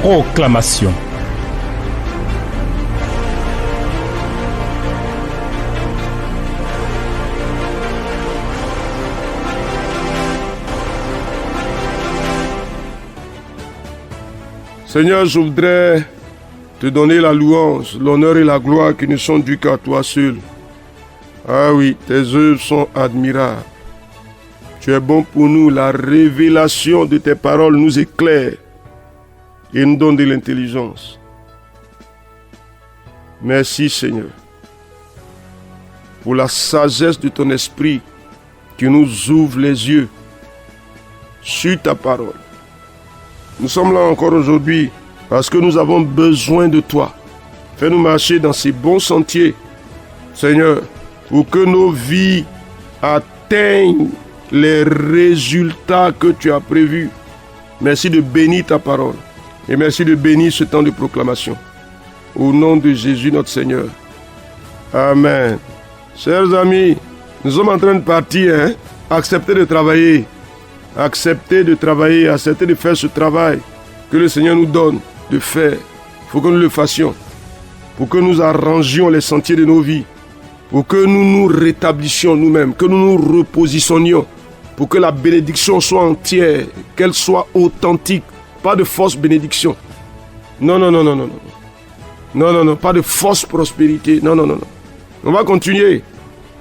Proclamation. Seigneur, je voudrais te donner la louange, l'honneur et la gloire qui ne sont dus qu'à toi seul. Ah oui, tes œuvres sont admirables. Tu es bon pour nous, la révélation de tes paroles nous éclaire et nous donne de l'intelligence. Merci Seigneur pour la sagesse de ton esprit qui nous ouvre les yeux sur ta parole. Nous sommes là encore aujourd'hui parce que nous avons besoin de toi. Fais-nous marcher dans ces bons sentiers, Seigneur, pour que nos vies atteignent les résultats que tu as prévus. Merci de bénir ta parole et merci de bénir ce temps de proclamation. Au nom de Jésus notre Seigneur. Amen. Chers amis, nous sommes en train de partir. Acceptez de travailler. Acceptez de travailler, acceptez de faire ce travail que le Seigneur nous donne de faire. Il faut que nous le fassions. Pour que nous arrangions les sentiers de nos vies. Pour que nous nous rétablissions nous-mêmes. Que nous nous repositionnions. Pour que la bénédiction soit entière. Qu'elle soit authentique. Pas de fausse bénédiction. Non. Non, pas de fausse prospérité. Non. On va continuer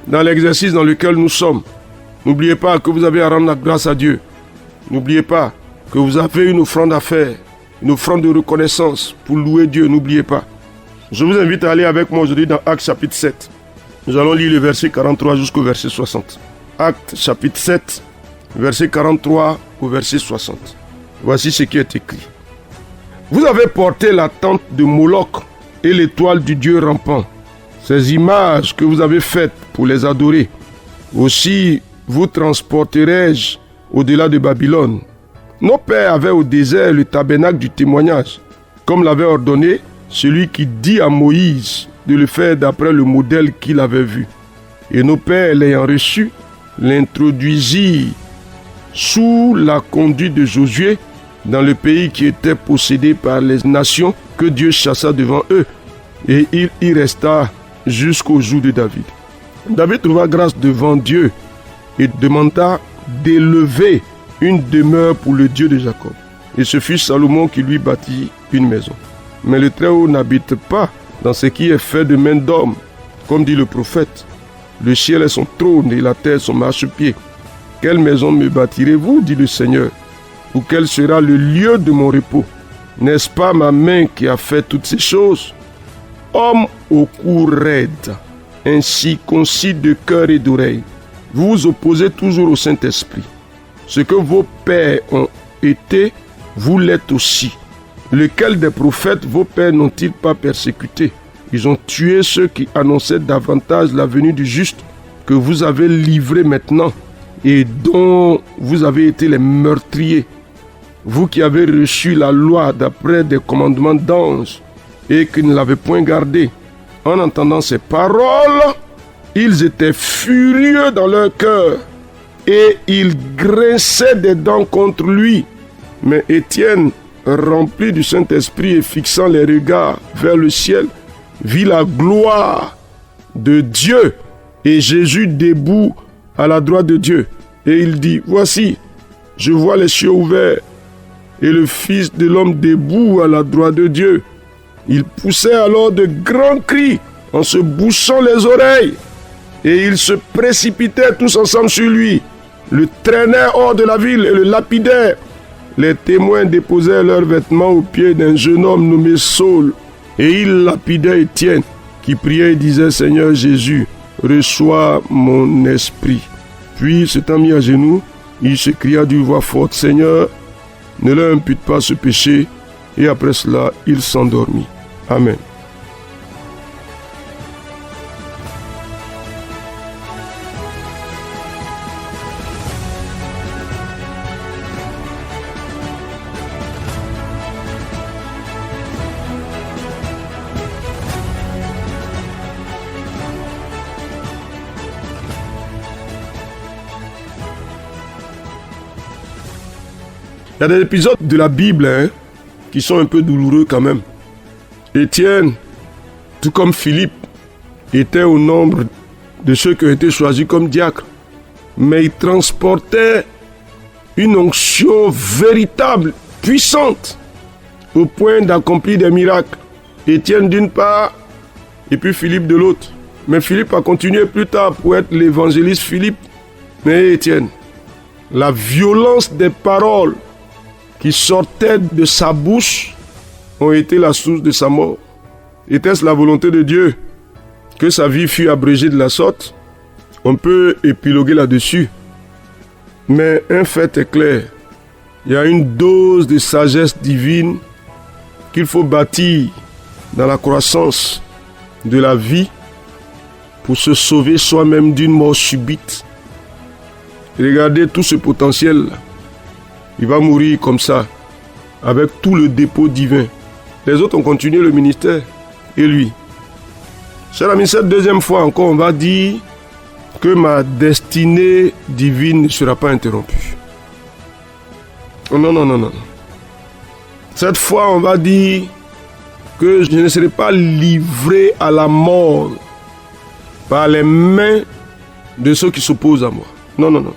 dans l'exercice dans lequel nous sommes. N'oubliez pas que vous avez à rendre la grâce à Dieu. N'oubliez pas que vous avez une offrande à faire, une offrande de reconnaissance pour louer Dieu. N'oubliez pas. Je vous invite à aller avec moi aujourd'hui dans Actes chapitre 7. Nous allons lire le verset 43 jusqu'au verset 60. Actes chapitre 7, verset 43 au verset 60. Voici ce qui est écrit. Vous avez porté la tente de Moloch et l'étoile du Dieu rampant. Ces images que vous avez faites pour les adorer. Aussi vous transporterai-je au-delà de Babylone. Nos pères avaient au désert le tabernacle du témoignage, comme l'avait ordonné celui qui dit à Moïse de le faire d'après le modèle qu'il avait vu. Et nos pères, l'ayant reçu, l'introduisirent sous la conduite de Josué dans le pays qui était possédé par les nations que Dieu chassa devant eux. Et il y resta jusqu'au jour de David. David trouva grâce devant Dieu et demanda d'élever une demeure pour le Dieu de Jacob. Et ce fut Salomon qui lui bâtit une maison. Mais le Très-Haut n'habite pas dans ce qui est fait de main d'homme, comme dit le prophète. Le ciel est son trône et la terre son marchepied. Quelle maison me bâtirez-vous, dit le Seigneur, ou quel sera le lieu de mon repos? N'est-ce pas ma main qui a fait toutes ces choses? Homme au cou raide, incirconcis de cœur et d'oreille, vous vous opposez toujours au Saint-Esprit. Ce que vos pères ont été, vous l'êtes aussi. Lequel des prophètes vos pères n'ont-ils pas persécuté? Ils ont tué ceux qui annonçaient davantage la venue du juste que vous avez livré maintenant et dont vous avez été les meurtriers. Vous qui avez reçu la loi d'après des commandements d'anges et qui ne l'avez point gardée. En entendant ces paroles, ils étaient furieux dans leur cœur et ils grinçaient des dents contre lui. Mais Étienne, rempli du Saint-Esprit et fixant les regards vers le ciel, vit la gloire de Dieu et Jésus debout à la droite de Dieu. Et il dit, voici, je vois les cieux ouverts et le Fils de l'homme debout à la droite de Dieu. Il poussait alors de grands cris en se bouchant les oreilles. Et ils se précipitaient tous ensemble sur lui, le traînaient hors de la ville et le lapidaient. Les témoins déposaient leurs vêtements aux pieds d'un jeune homme nommé Saul. Et ils lapidaient Étienne, qui priait et disait, Seigneur Jésus, reçois mon esprit. Puis, s'étant mis à genoux, il s'écria d'une voix forte, Seigneur, ne leur impute pas ce péché. Et après cela, il s'endormit. Amen. Il y a des épisodes de la Bible qui sont un peu douloureux quand même. Étienne, tout comme Philippe, était au nombre de ceux qui ont été choisis comme diacres. Mais il transportait une onction véritable, puissante, au point d'accomplir des miracles. Étienne d'une part, et puis Philippe de l'autre. Mais Philippe a continué plus tard pour être l'évangéliste Philippe. Mais Étienne, la violence des paroles qui sortaient de sa bouche ont été la source de sa mort. Était-ce la volonté de Dieu que sa vie fût abrégée de la sorte? On peut épiloguer là-dessus. Mais un fait est clair. Il y a une dose de sagesse divine qu'il faut bâtir dans la croissance de la vie pour se sauver soi-même d'une mort subite. Regardez tout ce potentiel. Il va mourir comme ça, avec tout le dépôt divin. Les autres ont continué le ministère. Et lui? Cher ami, cette deuxième fois encore, on va dire que ma destinée divine ne sera pas interrompue. Non. Cette fois, on va dire que je ne serai pas livré à la mort par les mains de ceux qui s'opposent à moi. Non.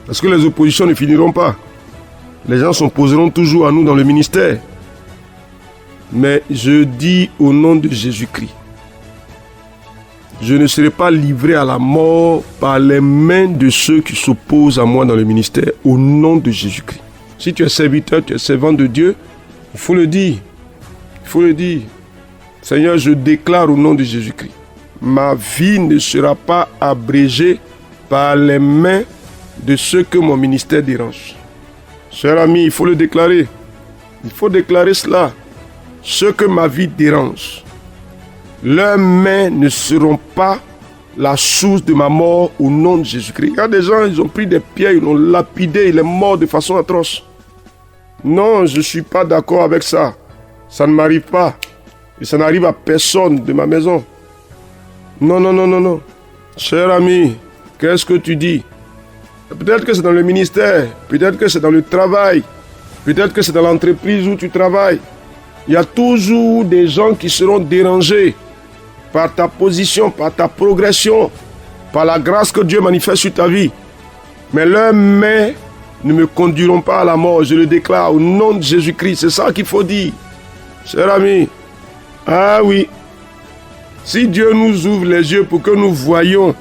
Parce que les oppositions ne finiront pas. Les gens s'opposeront toujours à nous dans le ministère. Mais je dis au nom de Jésus-Christ, je ne serai pas livré à la mort par les mains de ceux qui s'opposent à moi dans le ministère, au nom de Jésus-Christ. Si tu es serviteur, tu es servant de Dieu, il faut le dire. Il faut le dire. Seigneur, je déclare au nom de Jésus-Christ, ma vie ne sera pas abrégée par les mains de ceux que mon ministère dérange. Cher ami, il faut le déclarer. Il faut déclarer cela. Ceux que ma vie dérange, leurs mains ne seront pas la source de ma mort au nom de Jésus-Christ. Il y a des gens, ils ont pris des pierres, ils l'ont lapidé, il est mort de façon atroce. Non, je ne suis pas d'accord avec ça. Ça ne m'arrive pas. Et ça n'arrive à personne de ma maison. Non. Cher ami, qu'est-ce que tu dis? Peut-être que c'est dans le ministère, peut-être que c'est dans le travail, peut-être que c'est dans l'entreprise où tu travailles. Il y a toujours des gens qui seront dérangés par ta position, par ta progression, par la grâce que Dieu manifeste sur ta vie. Mais leurs mains ne me conduiront pas à la mort, je le déclare au nom de Jésus-Christ. C'est ça qu'il faut dire, cher ami. Ah oui, si Dieu nous ouvre les yeux pour que nous voyions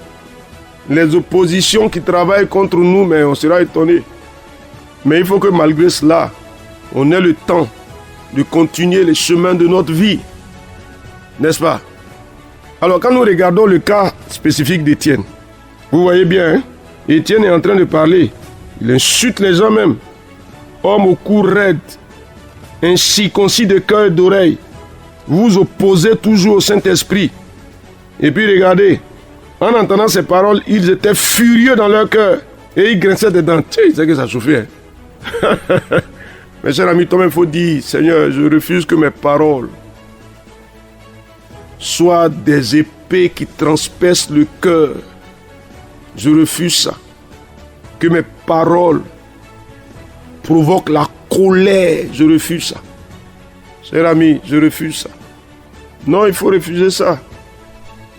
les oppositions qui travaillent contre nous, mais on sera étonné. Mais il faut que malgré cela, on ait le temps de continuer les chemins de notre vie. N'est-ce pas? Alors, quand nous regardons le cas spécifique d'Étienne, vous voyez bien, hein? Étienne est en train de parler. Il insulte les gens même. Homme au cou raide, incirconcis de cœur et d'oreille. Vous vous opposez toujours au Saint-Esprit. Et puis regardez, en entendant ces paroles, ils étaient furieux dans leur cœur. Et ils grinçaient des dents. Tu sais que ça chauffait. Hein? Mes chers amis, toi-même, il faut dire, Seigneur, je refuse que mes paroles soient des épées qui transpercent le cœur. Je refuse ça. Que mes paroles provoquent la colère. Je refuse ça. Cher ami, je refuse ça. Non, il faut refuser ça.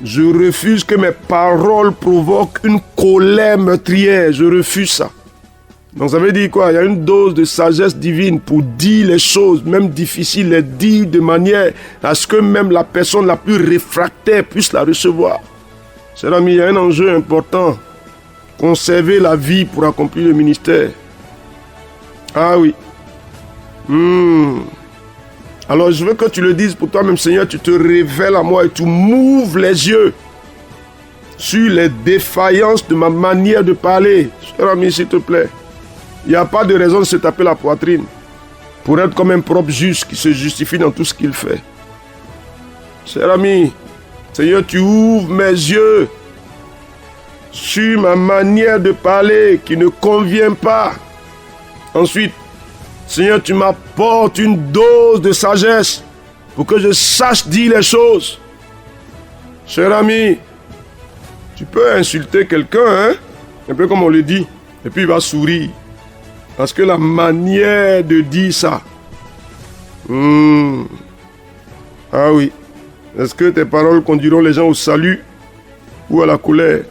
Je refuse que mes paroles provoquent une colère meurtrière. Je refuse ça. Donc ça veut dire quoi? Il y a une dose de sagesse divine pour dire les choses, même difficiles, les dire de manière à ce que même la personne la plus réfractaire puisse la recevoir. Cher ami, il y a un enjeu important. Conserver la vie pour accomplir le ministère. Ah oui. Alors je veux que tu le dises pour toi-même, Seigneur, tu te révèles à moi et tu m'ouvres les yeux sur les défaillances de ma manière de parler. Cher ami, s'il te plaît. Il n'y a pas de raison de se taper la poitrine pour être comme un propre juge qui se justifie dans tout ce qu'il fait. Cher ami, Seigneur, tu ouvres mes yeux sur ma manière de parler qui ne convient pas. Ensuite, Seigneur, tu m'apportes une dose de sagesse pour que je sache dire les choses. Cher ami, tu peux insulter quelqu'un, hein? Un peu comme on le dit, et puis il va sourire. Parce que la manière de dire ça Ah oui. Est-ce que tes paroles conduiront les gens au salut ou à la colère?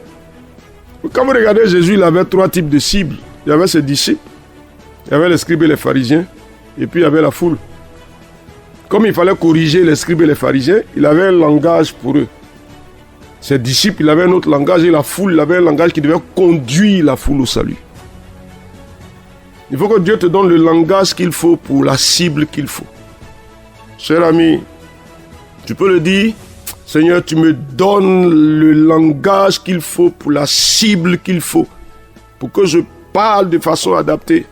Quand vous regardez Jésus, il avait 3 types de cibles. Il y avait ses disciples, il y avait les scribes et les pharisiens, et puis il y avait la foule. Comme il fallait corriger les scribes et les pharisiens, il avait un langage pour eux. Ses disciples, il avait un autre langage, et la foule, il avait un langage qui devait conduire la foule au salut. Il faut que Dieu te donne le langage qu'il faut pour la cible qu'il faut. Cher ami, tu peux le dire, Seigneur, tu me donnes le langage qu'il faut pour la cible qu'il faut, pour que je parle de façon adaptée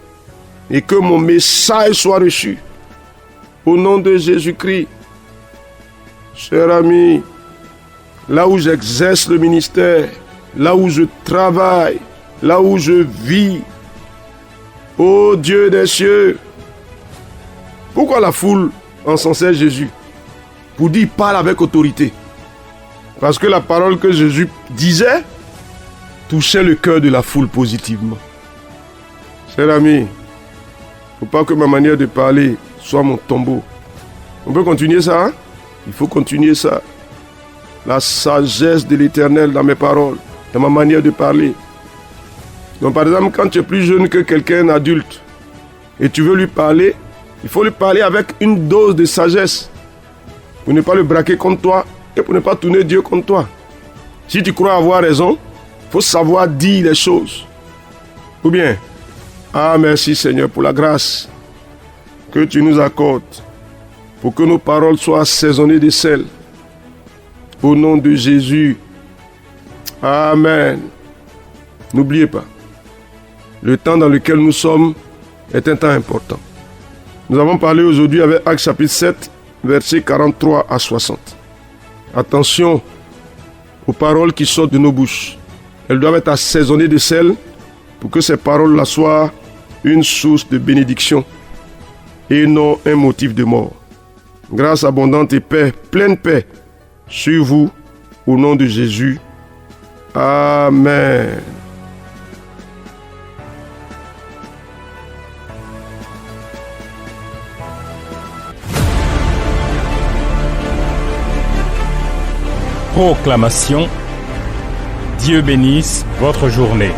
et que mon message soit reçu. Au nom de Jésus-Christ, cher ami, là où j'exerce le ministère, là où je travaille, là où je vis, ô Dieu des cieux, pourquoi la foule encensait Jésus? Pour dire, parle avec autorité. Parce que la parole que Jésus disait touchait le cœur de la foule positivement. Cher ami, il ne faut pas que ma manière de parler soit mon tombeau. On peut continuer ça, hein? Il faut continuer ça. La sagesse de l'Éternel dans mes paroles, dans ma manière de parler. Donc par exemple, quand tu es plus jeune que quelqu'un adulte et tu veux lui parler, il faut lui parler avec une dose de sagesse pour ne pas le braquer contre toi et pour ne pas tourner Dieu contre toi. Si tu crois avoir raison, il faut savoir dire les choses. Ou bien, ah merci Seigneur pour la grâce que tu nous accordes pour que nos paroles soient assaisonnées de sel. Au nom de Jésus. Amen. N'oubliez pas, le temps dans lequel nous sommes est un temps important. Nous avons parlé aujourd'hui avec Actes chapitre 7, versets 43 à 60. Attention aux paroles qui sortent de nos bouches. Elles doivent être assaisonnées de sel pour que ces paroles-là soient une source de bénédiction et non un motif de mort. Grâce abondante et paix, pleine paix sur vous, au nom de Jésus. Amen. Proclamation. Dieu bénisse votre journée.